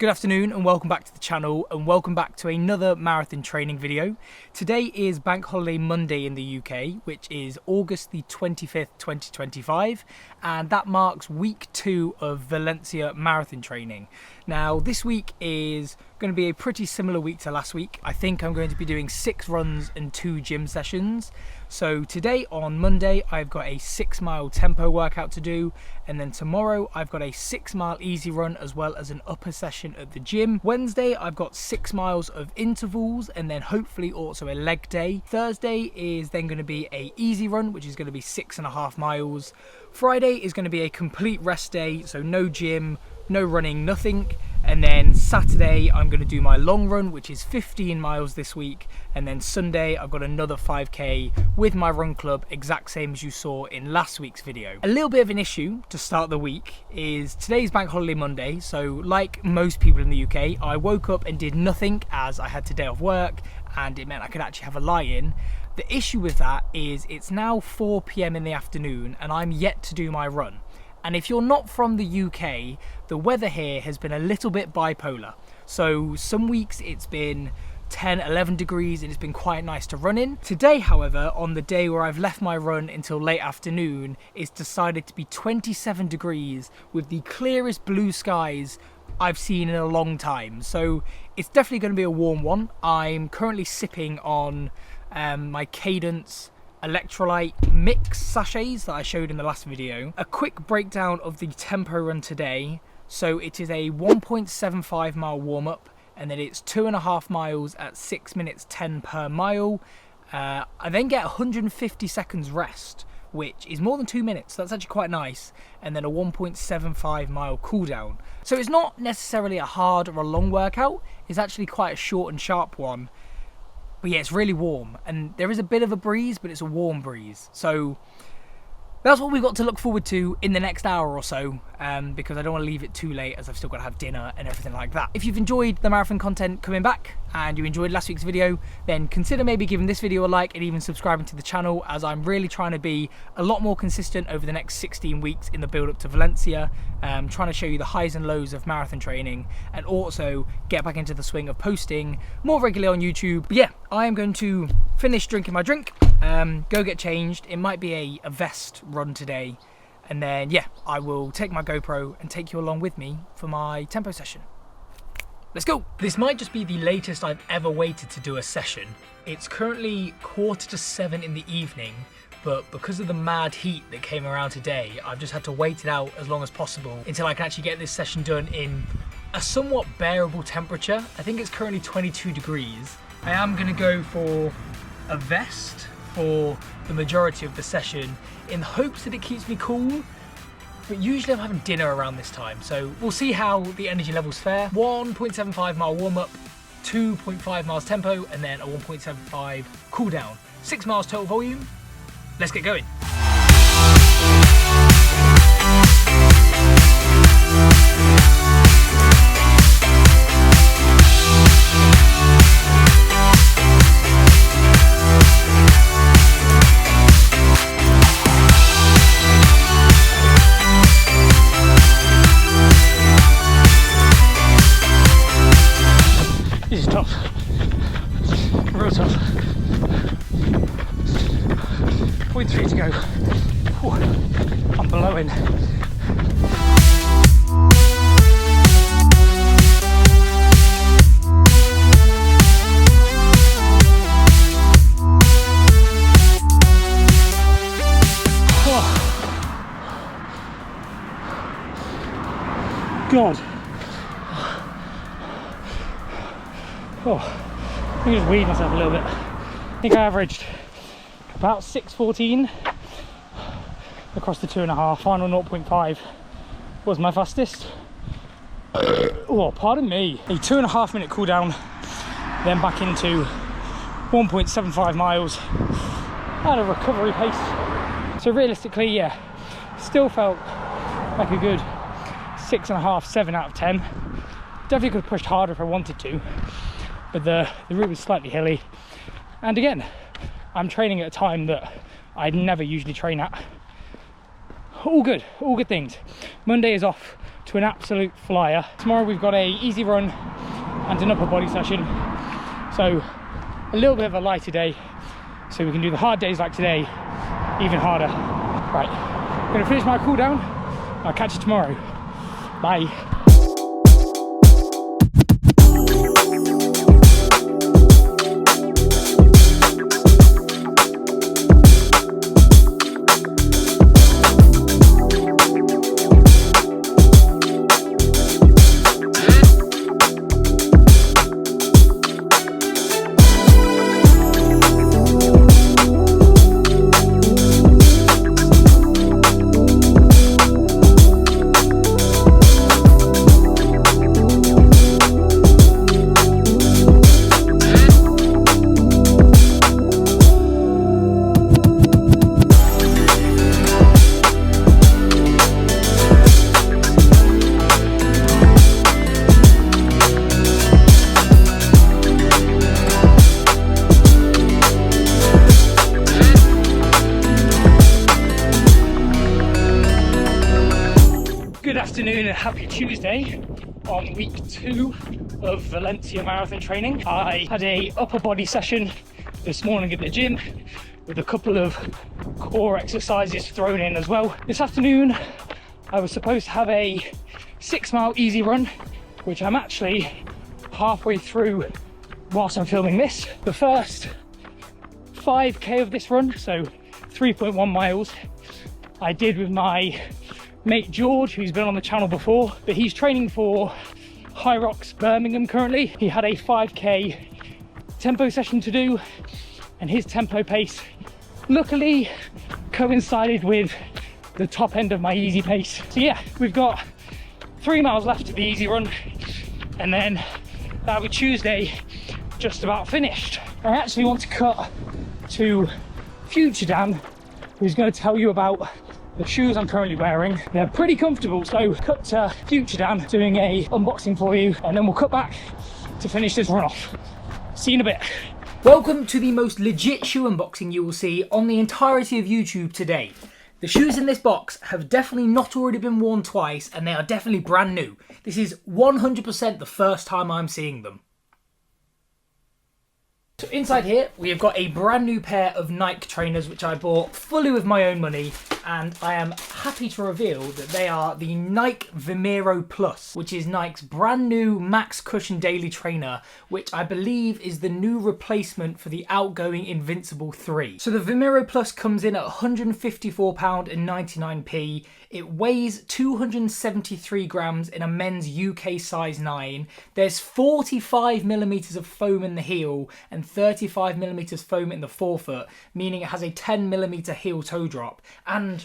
Good afternoon and welcome back to the channel and welcome back to another marathon training video. Today is Bank Holiday Monday in the UK, which is August the 25th, 2025, and that marks week 2 of Valencia Marathon training. Now this week is going to be a pretty similar week to last week. I think I'm going to be doing 6 runs and 2 gym sessions. So today on Monday I've got a 6-mile tempo workout to do, and then tomorrow I've got a 6-mile easy run as well as an upper session at the gym. Wednesday I've got 6 miles of intervals and then hopefully also a leg day. Thursday is then going to be a easy run, which is going to be 6.5 miles. Friday is going to be a complete rest day, so no gym, no running, nothing. And then Saturday I'm going to do my long run, which is 15 miles this week, and then Sunday I've got another 5k with my run club, exact same as you saw in last week's video. A little bit of an issue to start the week is today's Bank Holiday Monday, so like most people in the UK, I woke up and did nothing as I had today off work and it meant I could actually have a lie-in. The issue with that is it's now 4 PM in the afternoon and I'm yet to do my run. And if you're not from the UK, the weather here has been a little bit bipolar. So some weeks it's been 10, 11 degrees and it's been quite nice to run in. Today, however, on the day where I've left my run until late afternoon, it's decided to be 27 degrees with the clearest blue skies I've seen in a long time. So it's definitely going to be a warm one. I'm currently sipping on my Cadence electrolyte mix sachets that I showed in the last video. A quick breakdown of the tempo run today. So it is a 1.75 mile warm-up and then it's 2.5 miles at 6 minutes 10 per mile. I then get 150 seconds rest, which is more than 2 minutes, so that's actually quite nice, and then a 1.75 mile cool down. So it's not necessarily a hard or a long workout, it's actually quite a short and sharp one. But yeah, it's really warm and there is a bit of a breeze, but it's a warm breeze. So that's what we've got to look forward to in the next hour or so, because I don't want to leave it too late as I've still got to have dinner and everything like that. If you've enjoyed the marathon content coming back and you enjoyed last week's video, then consider maybe giving this video a like and even subscribing to the channel, as I'm really trying to be a lot more consistent over the next 16 weeks in the build up to Valencia, trying to show you the highs and lows of marathon training and also get back into the swing of posting more regularly on YouTube. But yeah, I am going to finish drinking my drink, go get changed. It might be a vest run today, and then yeah, I will take my GoPro and take you along with me for my tempo session. Let's go. This might just be the latest I've ever waited to do a session. It's currently 6:45 in the evening, but because of the mad heat that came around today, I've just had to wait it out as long as possible until I can actually get this session done in a somewhat bearable temperature. I think it's currently 22 degrees. I am going to go for a vest for the majority of the session in hopes that it keeps me cool, but usually I'm having dinner around this time, so we'll see how the energy levels fare. 1.75 mile warm-up, 2.5 miles tempo, and then a 1.75 cool down. 6 miles total volume. Let's get going. This is tough, real tough. 0.3 to go. Whew, I'm blowing. God. Oh, I think I just weed myself a little bit. I think I averaged about 6:14 across the 2.5. Final 0.5 was my fastest. Oh, pardon me. A 2.5 minute cool down, then back into 1.75 miles at a recovery pace. So realistically, yeah, still felt like a good 6.5, 7 out of 10. Definitely could have pushed harder if I wanted to, but the route was slightly hilly, and again, I'm training at a time that I'd never usually train at. all good things. Monday is off to an absolute flyer. Tomorrow we've got a easy run and an upper body session, so a little bit of a lighter day, so we can do the hard days like today even harder. Right, I'm gonna finish my cool down. I'll catch you tomorrow. Bye. Good afternoon and happy Tuesday on week 2 of Valencia Marathon training. I had a upper body session this morning at the gym with a couple of core exercises thrown in as well. This afternoon I was supposed to have a 6-mile easy run, which I'm actually halfway through whilst I'm filming this. The first 5k of this run, so 3.1 miles, I did with my mate George, who's been on the channel before, but he's training for High Rocks Birmingham currently. He had a 5k tempo session to do, and his tempo pace luckily coincided with the top end of my easy pace. So yeah, we've got 3 miles left of the easy run, and then that'll be Tuesday just about finished. I actually want to cut to Future Dan, who's going to tell you about the shoes I'm currently wearing. They're pretty comfortable, so cut to Future Dan doing a unboxing for you, and then we'll cut back to finish this run off. See you in a bit. Welcome to the most legit shoe unboxing you will see on the entirety of YouTube today. The shoes in this box have definitely not already been worn twice, and they are definitely brand new. This is 100% the first time I'm seeing them. So inside here, we have got a brand new pair of Nike trainers, which I bought fully with my own money, and I am happy to reveal that they are the Nike Vomero Plus, which is Nike's brand new max cushion daily trainer, which I believe is the new replacement for the outgoing Invincible 3. So the Vomero Plus comes in at £154.99. It weighs 273 grams in a men's UK size 9. There's 45mm of foam in the heel and 35mm foam in the forefoot, meaning it has a 10mm heel toe drop. And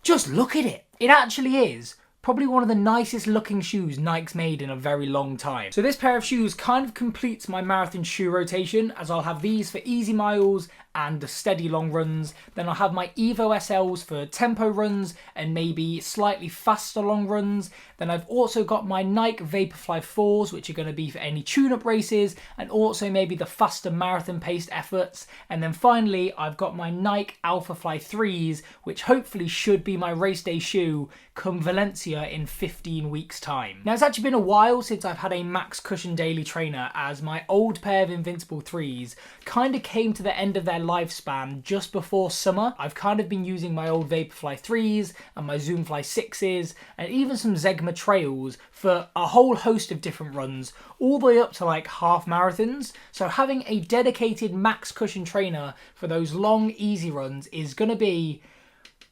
just look at it. It actually is probably one of the nicest looking shoes Nike's made in a very long time. So this pair of shoes kind of completes my marathon shoe rotation, as I'll have these for easy miles and steady long runs. Then I'll have my Evo SLs for tempo runs and maybe slightly faster long runs. Then I've also got my Nike Vaporfly 4s, which are going to be for any tune-up races and also maybe the faster marathon paced efforts. And then finally, I've got my Nike Alphafly 3s, which hopefully should be my race day shoe come Valencia in 15 weeks time. Now it's actually been a while since I've had a max cushion daily trainer, as my old pair of Invincible 3s kind of came to the end of their lifespan just before summer. I've kind of been using my old Vaporfly 3s and my Zoomfly 6s and even some Zegma Trails for a whole host of different runs, all the way up to like half marathons. So having a dedicated max cushion trainer for those long easy runs is going to be,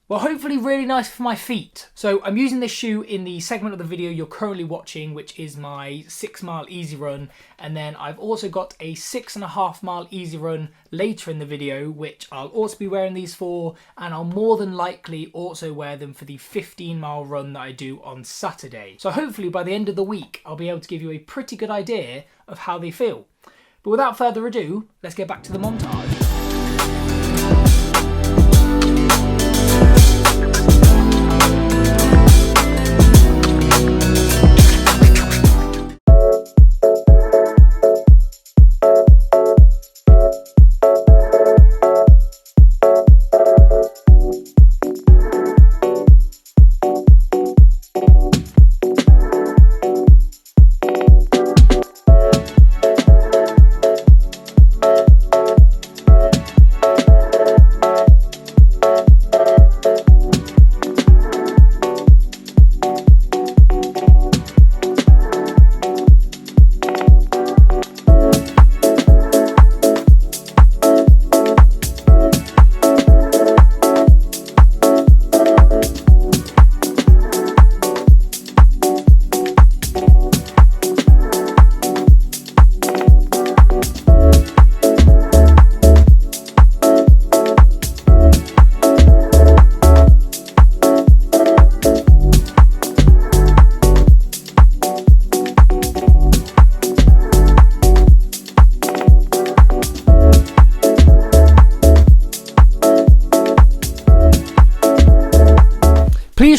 well, hopefully really nice for my feet. So I'm using this shoe in the segment of the video you're currently watching, which is my 6-mile easy run. And then I've also got a 6.5-mile easy run later in the video, which I'll also be wearing these for. And I'll more than likely also wear them for the 15-mile run that I do on Saturday. So hopefully by the end of the week, I'll be able to give you a pretty good idea of how they feel. But without further ado, let's get back to the montage.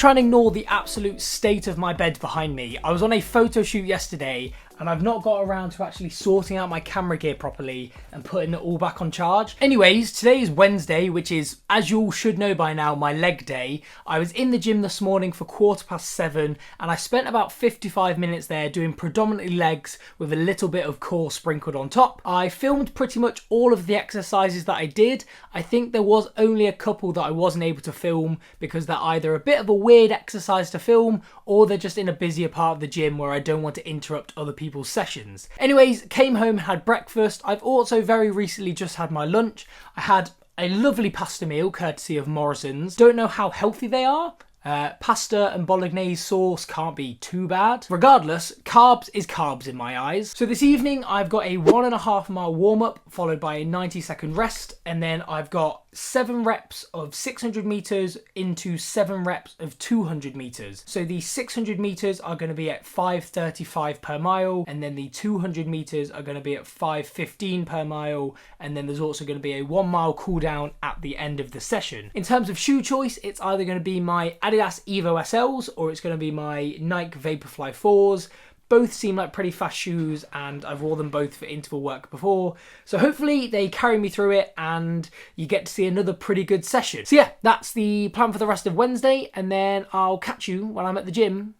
try and ignore the absolute state of my bed behind me. I was on a photo shoot yesterday and I've not got around to actually sorting out my camera gear properly and putting it all back on charge. Anyways, today is Wednesday, which is, as you all should know by now, my leg day. I was in the gym this morning for 7:15 and I spent about 55 minutes there doing predominantly legs with a little bit of core sprinkled on top. I filmed pretty much all of the exercises that I did. I think there was only a couple that I wasn't able to film because they're either a bit of a weird exercise to film or they're just in a busier part of the gym where I don't want to interrupt other people's sessions. Anyways, came home, had breakfast. I've also very recently just had my lunch. I had a lovely pasta meal courtesy of Morrison's. Don't know how healthy they are. Pasta and bolognese sauce can't be too bad. Regardless, carbs is carbs in my eyes. So this evening I've got a 1.5 mile warm up followed by a 90-second rest, and then I've got 7 reps of 600 meters into 7 reps of 200 meters. So the 600 meters are going to be at 5:35 per mile, and then the 200 meters are going to be at 5:15 per mile, and then there's also going to be a 1 mile cool down at the end of the session. In terms of shoe choice, it's either going to be my Adidas Evo SLs or it's going to be my Nike Vaporfly 4s. Both seem like pretty fast shoes and I've worn them both for interval work before. So hopefully they carry me through it and you get to see another pretty good session. So yeah, that's the plan for the rest of Wednesday, and then I'll catch you when I'm at the gym,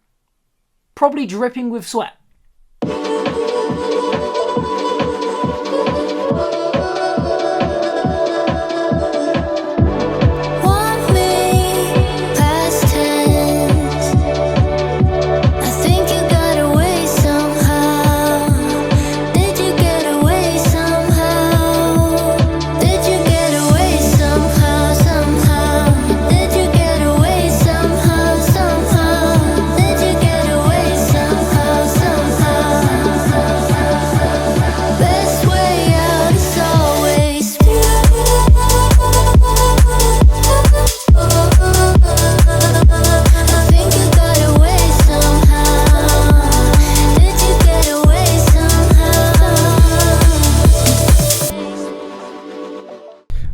probably dripping with sweat.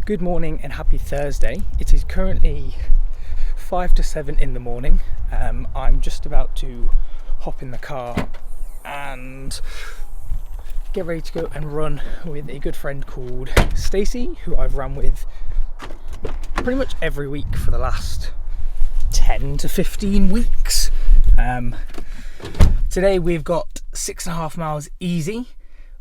Good morning and happy Thursday. It is currently 5 to 7 in the morning. I'm just about to hop in the car and get ready to go and run with a good friend called Stacey, who I've run with pretty much every week for the last 10 to 15 weeks. Today we've got 6.5 miles easy,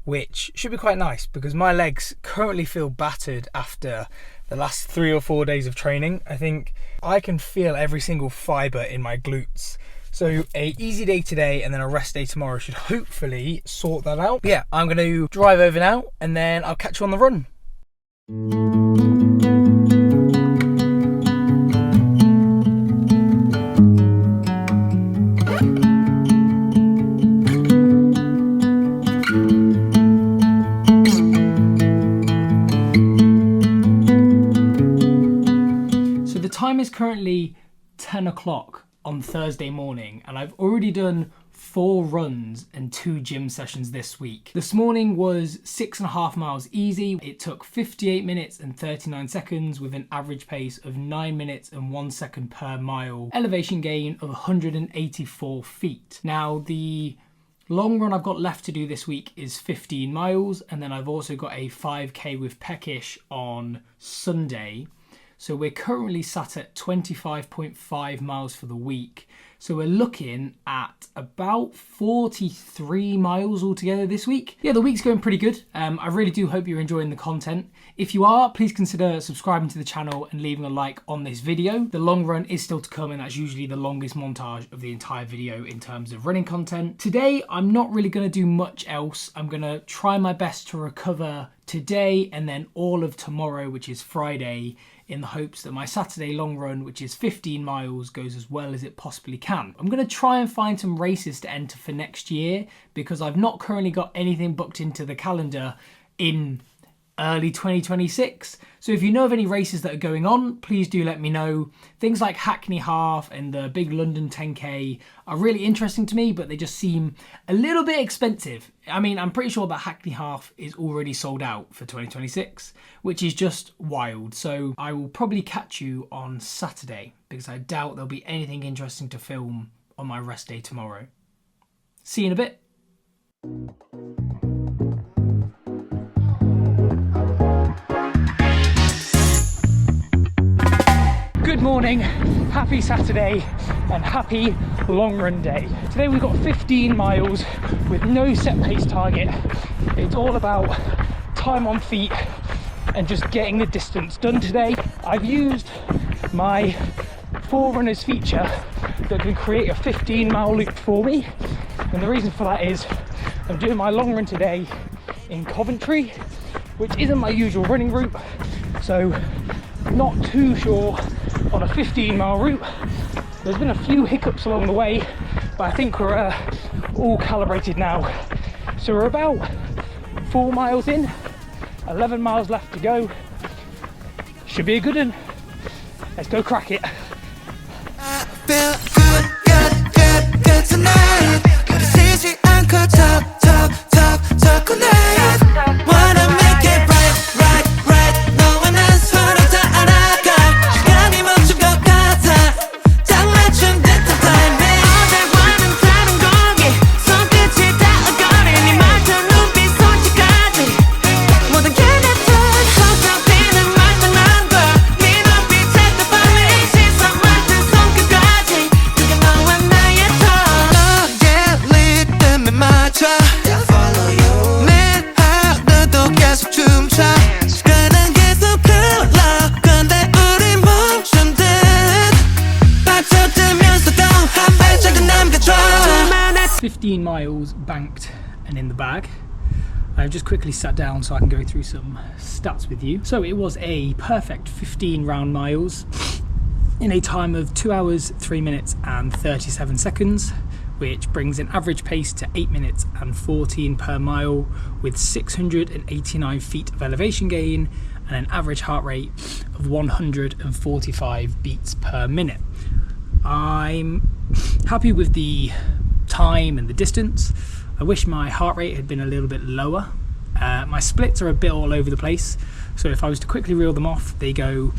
which should be quite nice because my legs currently feel battered after the last 3 or 4 days of training. I think I can feel every single fibre in my glutes. So a easy day today and then a rest day tomorrow should hopefully sort that out. But yeah, I'm going to drive over now and then I'll catch you on the run. Time is currently 10 o'clock on Thursday morning and I've already done 4 runs and 2 gym sessions this week. This morning was 6.5 miles easy. It took 58 minutes and 39 seconds with an average pace of 9 minutes and 1 second per mile, elevation gain of 184 feet. Now the long run I've got left to do this week is 15 miles and then I've also got a 5k with Peckish on Sunday. So we're currently sat at 25.5 miles for the week. So we're looking at about 43 miles altogether this week. Yeah, the week's going pretty good. I really do hope you're enjoying the content. If you are, please consider subscribing to the channel and leaving a like on this video. The long run is still to come and that's usually the longest montage of the entire video in terms of running content. Today, I'm not really going to do much else. I'm going to try my best to recover today and then all of tomorrow, which is Friday, in the hopes that my Saturday long run, which is 15 miles, goes as well as it possibly can. I'm going to try and find some races to enter for next year because I've not currently got anything booked into the calendar in early 2026. So if you know of any races that are going on, please do let me know. Things like Hackney Half and the big London 10K are really interesting to me, but they just seem a little bit expensive. I mean, I'm pretty sure that Hackney Half is already sold out for 2026, which is just wild. So I will probably catch you on Saturday because I doubt there'll be anything interesting to film on my rest day tomorrow. See you in a bit. Good morning, happy Saturday and happy long run day. Today we've got 15 miles with no set pace target. It's all about time on feet and just getting the distance done today. I've used my Forerunners feature that can create a 15-mile loop for me, and the reason for that is I'm doing my long run today in Coventry, which isn't my usual running route, so not too sure on a 15-mile route. There's been a few hiccups along the way, but I think we're all calibrated now. So we're about 4 miles in, 11 miles left to go. Should be a good one. Let's go crack it. I feel good tonight. 지지 않고 talk connect. Wanna make it right. 너와 난 서로 다 알아가. 시간이 멈춘 것 같아. 딱 맞춘 듯한 timing. 어제와는 다른 거기 손끝이 닿아거린 네 말투 눈빛 손짓까지 모든 게 내 뜻. 허접이는 말도 난 걸. 네 눈빛에 떠올린 시선 말투 손끝까지 그게 너와 나의 터. 너의 리듬에 맞춰 follow you. 내 하루도 계속 춤춰. 시간은 계속 흘러. 근데 우린 멈춘 듯. 빠져들면서도 한 발자국 남겨줘. 15 miles banked and in the bag. I've just quickly sat down so I can go through some stats with you. So it was a perfect 15 round miles in a time of 2 hours, 3 minutes and 37 seconds, which brings an average pace to 8 minutes and 14 per mile with 689 feet of elevation gain and an average heart rate of 145 beats per minute. I'm happy with the time and the distance. I wish my heart rate had been a little bit lower. My splits are a bit all over the place, so if I was to quickly reel them off, they go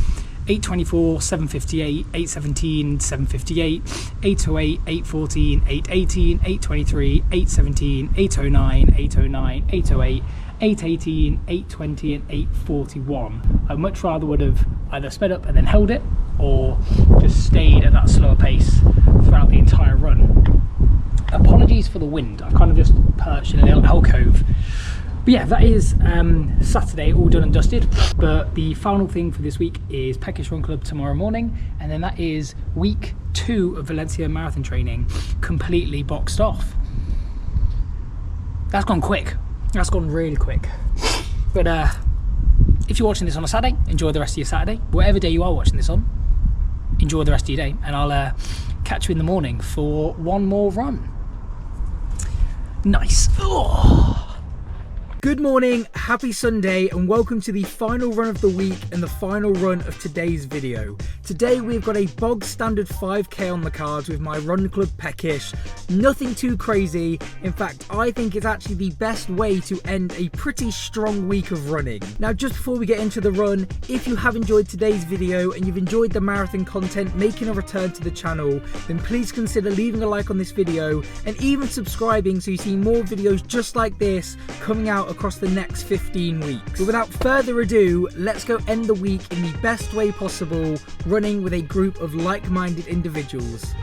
824, 758, 817, 758, 808, 814, 818, 823, 817, 809, 809, 808, 818, 820 and 841. I much rather would have either sped up and then held it or just stayed at that slower pace throughout the entire run. Apologies for the wind, I kind of just perched in a little alcove. But yeah, that is Saturday all done and dusted. But the final thing for this week is Peckish Run Club tomorrow morning, and then that is week 2 of Valencia Marathon training completely boxed off. That's gone quick. That's gone really quick. But if you're watching this on a Saturday, enjoy the rest of your Saturday. Whatever day you are watching this on, enjoy the rest of your day, and I'll catch you in the morning for one more run. Nice. Oh. Good morning, happy Sunday, and welcome to the final run of the week and the final run of today's video. Today we've got a bog standard 5k on the cards with my run club Peckish. Nothing too crazy. In fact, I think it's actually the best way to end a pretty strong week of running. Now, just before we get into the run, if you have enjoyed today's video and you've enjoyed the marathon content making a return to the channel, then please consider leaving a like on this video and even subscribing so you see more videos just like this coming out across the next 15 weeks. But without further ado, let's go end the week in the best way possible, running with a group of like-minded individuals.